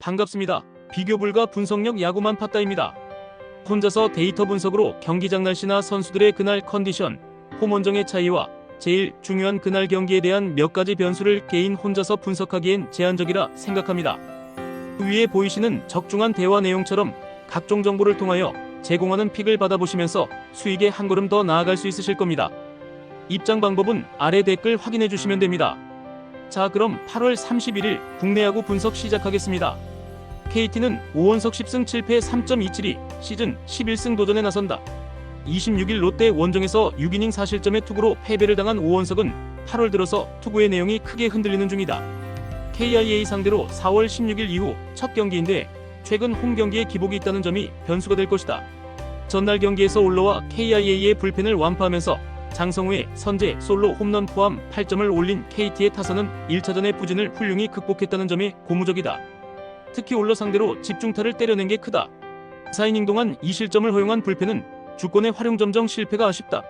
반갑습니다. 비교 불가 분석력 야구만 팠다입니다. 혼자서 데이터 분석으로 경기장 날씨나 선수들의 그날 컨디션, 홈 원정의 차이와 제일 중요한 그날 경기에 대한 몇 가지 변수를 개인 혼자서 분석하기엔 제한적이라 생각합니다. 위에 보이시는 적중한 대화 내용처럼 각종 정보를 통하여 제공하는 픽을 받아보시면서 수익에 한 걸음 더 나아갈 수 있으실 겁니다. 입장 방법은 아래 댓글 확인해 주시면 됩니다. 자, 그럼 8월 31일 국내 야구 분석 시작하겠습니다. KT는 5원석 10승 7패 3.272 시즌 11승 도전에 나선다. 26일 롯데 원정에서 6이닝 4실점의 투구로 패배를 당한 5원석은 8월 들어서 투구의 내용이 크게 흔들리는 중이다. KIA 상대로 4월 16일 이후 첫 경기인데 최근 홈 경기에 기복이 있다는 점이 변수가 될 것이다. 전날 경기에서 올라와 KIA의 불펜을 완파하면서 장성우의 선제, 솔로, 홈런 포함 8점을 올린 KT의 타선은 1차전의 부진을 훌륭히 극복했다는 점이 고무적이다. 특히 올러 상대로 집중타를 때려낸 게 크다. 4이닝 동안 2실점을 허용한 불펜은 주권의 활용 점정 실패가 아쉽다.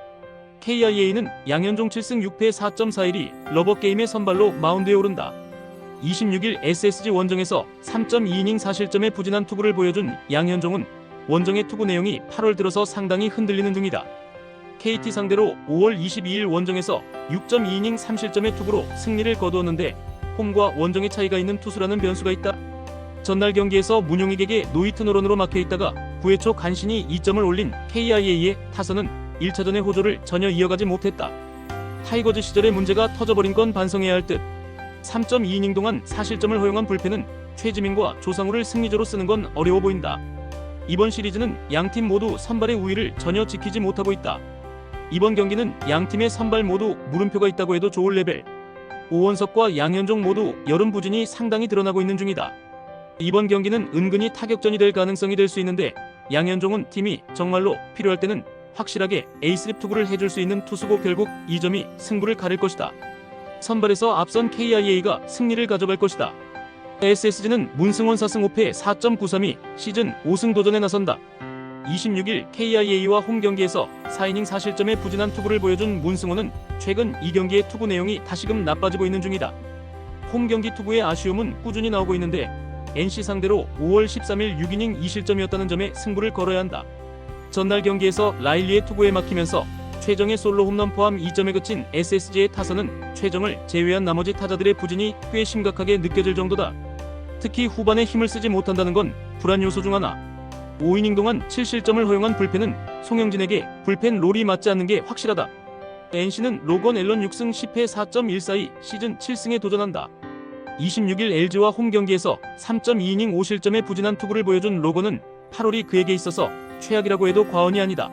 KIA는 양현종 7승 6패 4.41이 러버게임의 선발로 마운드에 오른다. 26일 SSG 원정에서 3.2이닝 4실점의 부진한 투구를 보여준 양현종은 원정의 투구 내용이 8월 들어서 상당히 흔들리는 중이다. KT 상대로 5월 22일 원정에서 6.2이닝 3실점의 투구로 승리를 거두었는데 홈과 원정의 차이가 있는 투수라는 변수가 있다. 전날 경기에서 문용익에게 노히트 노런으로 막혀있다가 9회 초 간신히 2점을 올린 KIA의 타선은 1차전의 호조를 전혀 이어가지 못했다. 타이거즈 시절의 문제가 터져버린 건 반성해야 할 듯. 3.2이닝 동안 4실점을 허용한 불펜은 최지민과 조상우를 승리조로 쓰는 건 어려워 보인다. 이번 시리즈는 양팀 모두 선발의 우위를 전혀 지키지 못하고 있다. 이번 경기는 양팀의 선발 모두 물음표가 있다고 해도 좋을 레벨. 오원석과 양현종 모두 여름 부진이 상당히 드러나고 있는 중이다. 이번 경기는 은근히 타격전이 될 가능성이 될 수 있는데 양현종은 팀이 정말로 필요할 때는 확실하게 에이스립 투구를 해줄 수 있는 투수고 결국 이 점이 승부를 가릴 것이다. 선발에서 앞선 KIA가 승리를 가져갈 것이다. SSG는 문승원 4승 5패 4.932 시즌 5승 도전에 나선다. 26일 KIA와 홈 경기에서 4이닝 4실점의 부진한 투구를 보여준 문승원은 최근 이 경기의 투구 내용이 다시금 나빠지고 있는 중이다. 홈 경기 투구의 아쉬움은 꾸준히 나오고 있는데 NC 상대로 5월 13일 6이닝 2실점이었다는 점에 승부를 걸어야 한다. 전날 경기에서 라일리의 투구에 막히면서 최정의 솔로 홈런 포함 2점에 그친 SSG의 타선은 최정을 제외한 나머지 타자들의 부진이 꽤 심각하게 느껴질 정도다. 특히 후반에 힘을 쓰지 못한다는 건 불안 요소 중 하나. 5이닝 동안 7실점을 허용한 불펜은 송영진에게 불펜 롤이 맞지 않는 게 확실하다. NC는 로건 앨런 6승 10패 4.142 시즌 7승에 도전한다. 26일 LG와 홈 경기에서 3.2이닝 5실점의 부진한 투구를 보여준 로건은 8월이 그에게 있어서 최악이라고 해도 과언이 아니다.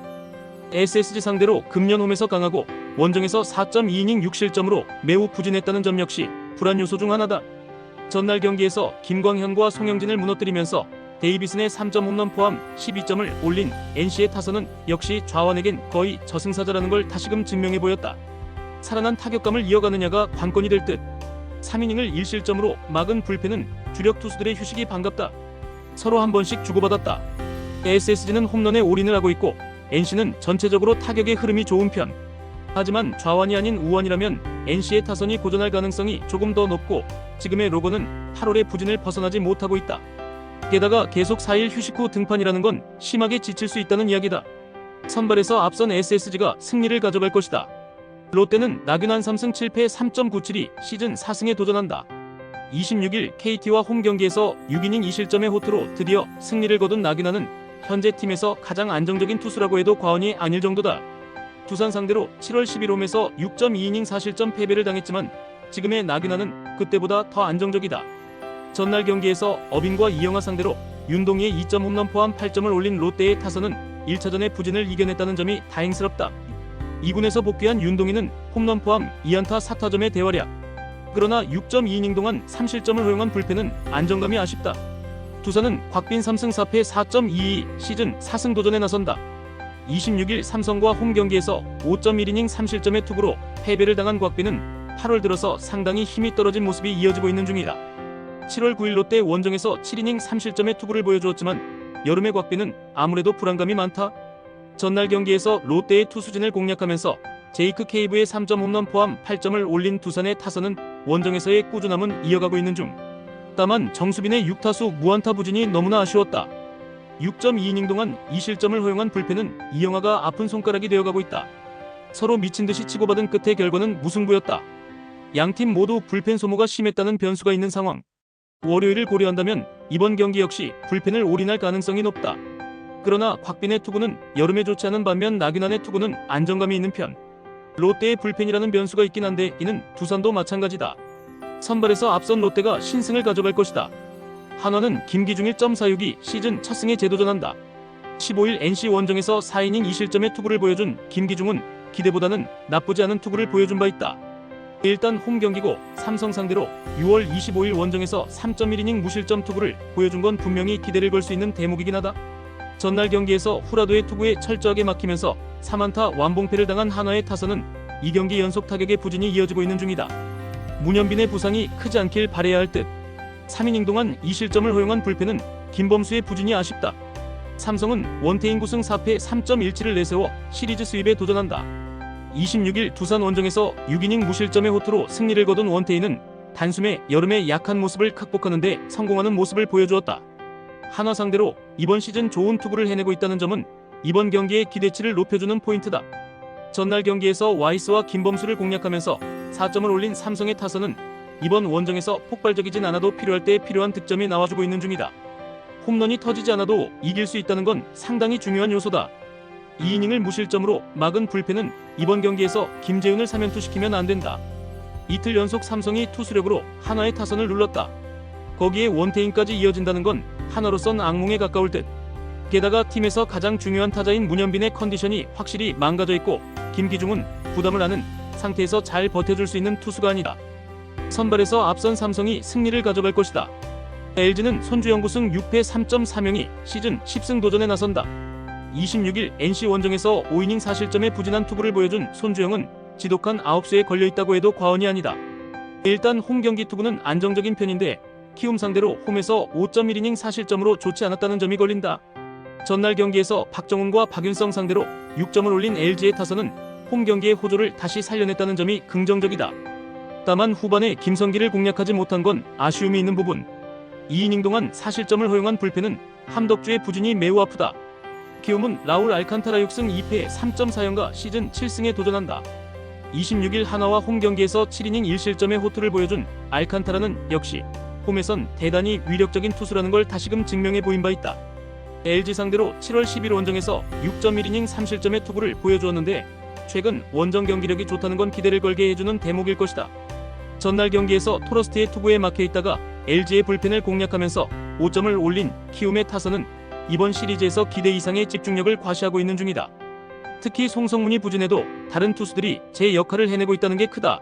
SSG 상대로 금년 홈에서 강하고 원정에서 4.2이닝 6실점으로 매우 부진했다는 점 역시 불안 요소 중 하나다. 전날 경기에서 김광현과 송영진을 무너뜨리면서 데이비슨의 3점 홈런 포함 12점을 올린 NC의 타선은 역시 좌완에겐 거의 저승사자라는 걸 다시금 증명해 보였다. 살아난 타격감을 이어가느냐가 관건이 될 듯. 3이닝을 1실점으로 막은 불펜은 주력 투수들의 휴식이 반갑다. 서로 한 번씩 주고받았다. SSG는 홈런에 올인을 하고 있고 NC는 전체적으로 타격의 흐름이 좋은 편. 하지만 좌완이 아닌 우완이라면 NC의 타선이 고전할 가능성이 조금 더 높고 지금의 로건은 8월의 부진을 벗어나지 못하고 있다. 게다가 계속 4일 휴식 후 등판이라는 건 심하게 지칠 수 있다는 이야기다. 선발에서 앞선 SSG가 승리를 가져갈 것이다. 롯데는 나균한 3승 7패 3.972 시즌 4승에 도전한다. 26일 KT와 홈 경기에서 6이닝 2실점의 호투로 드디어 승리를 거둔 나균한은 현재 팀에서 가장 안정적인 투수라고 해도 과언이 아닐 정도다. 두산 상대로 7월 11일 홈에서 6.2이닝 4실점 패배를 당했지만 지금의 나균한은 그때보다 더 안정적이다. 전날 경기에서 어빈과 이영하 상대로 윤동희의 2점 홈런 포함 8점을 올린 롯데의 타선은 1차전의 부진을 이겨냈다는 점이 다행스럽다. 2군에서 복귀한 윤동희는 홈런 포함 2안타 4타점의 대활약. 그러나 6.2이닝 동안 3실점을 허용한 불펜은 안정감이 아쉽다. 두산은 곽빈 3승 4패 4.22 시즌 4승 도전에 나선다. 26일 삼성과 홈 경기에서 5.1이닝 3실점의 투구로 패배를 당한 곽빈은 8월 들어서 상당히 힘이 떨어진 모습이 이어지고 있는 중이다. 7월 9일 롯데 원정에서 7이닝 3실점의 투구를 보여주었지만 여름의 곽빈은 아무래도 불안감이 많다. 전날 경기에서 롯데의 투수진을 공략하면서 제이크 케이브의 3점 홈런 포함 8점을 올린 두산의 타선은 원정에서의 꾸준함은 이어가고 있는 중. 다만 정수빈의 6타수 무안타 부진이 너무나 아쉬웠다. 6.2이닝 동안 2실점을 허용한 불펜은 이영하가 아픈 손가락이 되어가고 있다. 서로 미친듯이 치고받은 끝의 결과는 무승부였다. 양팀 모두 불펜 소모가 심했다는 변수가 있는 상황. 월요일을 고려한다면 이번 경기 역시 불펜을 올인할 가능성이 높다. 그러나 곽빈의 투구는 여름에 좋지 않은 반면 나균환의 투구는 안정감이 있는 편. 롯데의 불펜이라는 변수가 있긴 한데 이는 두산도 마찬가지다. 선발에서 앞선 롯데가 신승을 가져갈 것이다. 한화는 김기중 1.46이 시즌 첫 승에 재도전한다. 15일 NC 원정에서 4이닝 2실점의 투구를 보여준 김기중은 기대보다는 나쁘지 않은 투구를 보여준 바 있다. 일단 홈 경기고 삼성 상대로 6월 25일 원정에서 3.1이닝 무실점 투구를 보여준 건 분명히 기대를 걸 수 있는 대목이긴 하다. 전날 경기에서 후라도의 투구에 철저하게 막히면서 3안타 완봉패를 당한 한화의 타선은 이 경기 연속 타격의 부진이 이어지고 있는 중이다. 문현빈의 부상이 크지 않길 바라야 할 듯. 3이닝 동안 2실점을 허용한 불펜은 김범수의 부진이 아쉽다. 삼성은 원태인 9승 4패 3.17을 내세워 시리즈 수입에 도전한다. 26일 두산 원정에서 6이닝 무실점의 호투로 승리를 거둔 원태인은 단숨에 여름의 약한 모습을 극복하는 데 성공하는 모습을 보여주었다. 한화 상대로 이번 시즌 좋은 투구를 해내고 있다는 점은 이번 경기의 기대치를 높여주는 포인트다. 전날 경기에서 와이스와 김범수를 공략하면서 4점을 올린 삼성의 타선은 이번 원정에서 폭발적이진 않아도 필요할 때 필요한 득점이 나와주고 있는 중이다. 홈런이 터지지 않아도 이길 수 있다는 건 상당히 중요한 요소다. 2이닝을 무실점으로 막은 불펜은 이번 경기에서 김재훈을 3연투시키면 안 된다. 이틀 연속 삼성이 투수력으로 한화의 타선을 눌렀다. 거기에 원태인까지 이어진다는 건 한화로선 악몽에 가까울 듯. 게다가 팀에서 가장 중요한 타자인 문현빈의 컨디션이 확실히 망가져 있고 김기중은 부담을 안은 상태에서 잘 버텨줄 수 있는 투수가 아니다. 선발에서 앞선 삼성이 승리를 가져갈 것이다. LG는 손주영 9승 6패 3.3형이 시즌 10승 도전에 나선다. 26일 NC 원정에서 5이닝 4실점의 부진한 투구를 보여준 손주영은 지독한 아웃수에 걸려있다고 해도 과언이 아니다. 일단 홈 경기 투구는 안정적인 편인데 키움 상대로 홈에서 5.1이닝 4실점으로 좋지 않았다는 점이 걸린다. 전날 경기에서 박정훈과 박윤성 상대로 6점을 올린 LG의 타선은 홈 경기의 호조를 다시 살려냈다는 점이 긍정적이다. 다만 후반에 김성기를 공략하지 못한 건 아쉬움이 있는 부분. 2이닝 동안 4실점을 허용한 불펜은 함덕주의 부진이 매우 아프다. 키움은 라울 알칸타라 6승 2패 3.4형과 시즌 7승에 도전한다. 26일 한화와 홈 경기에서 7이닝 1실점의 호투를 보여준 알칸타라는 역시 홈에선 대단히 위력적인 투수라는 걸 다시금 증명해 보인 바 있다. LG 상대로 7월 10일 원정에서 6.1이닝 3실점의 투구를 보여주었는데 최근 원정 경기력이 좋다는 건 기대를 걸게 해주는 대목일 것이다. 전날 경기에서 토러스트의 투구에 막혀 있다가 LG의 불펜을 공략하면서 5점을 올린 키움의 타선은 이번 시리즈에서 기대 이상의 집중력을 과시하고 있는 중이다. 특히 송성문이 부진해도 다른 투수들이 제 역할을 해내고 있다는 게 크다.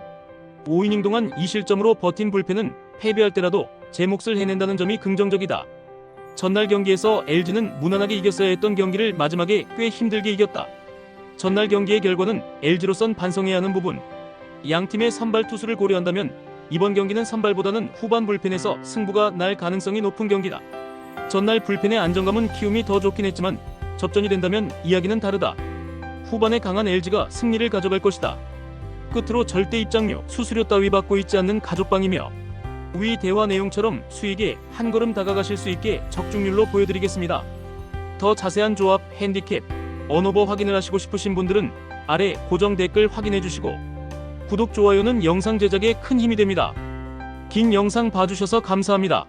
5이닝 동안 2실점으로 버틴 불펜은 패배할 때라도 제 몫을 해낸다는 점이 긍정적이다. 전날 경기에서 LG는 무난하게 이겼어야 했던 경기를 마지막에 꽤 힘들게 이겼다. 전날 경기의 결과는 LG로선 반성해야 하는 부분. 양팀의 선발 투수를 고려한다면 이번 경기는 선발보다는 후반 불펜에서 승부가 날 가능성이 높은 경기다. 전날 불펜의 안정감은 키움이 더 좋긴 했지만 접전이 된다면 이야기는 다르다. 후반에 강한 LG가 승리를 가져갈 것이다. 끝으로 절대 입장료, 수수료 따위 받고 있지 않는 가족방이며 위 대화 내용처럼 수익에 한 걸음 다가가실 수 있게 적중률로 보여드리겠습니다. 더 자세한 조합, 핸디캡, 언오버 확인을 하시고 싶으신 분들은 아래 고정 댓글 확인해 주시고 구독, 좋아요는 영상 제작에 큰 힘이 됩니다. 긴 영상 봐주셔서 감사합니다.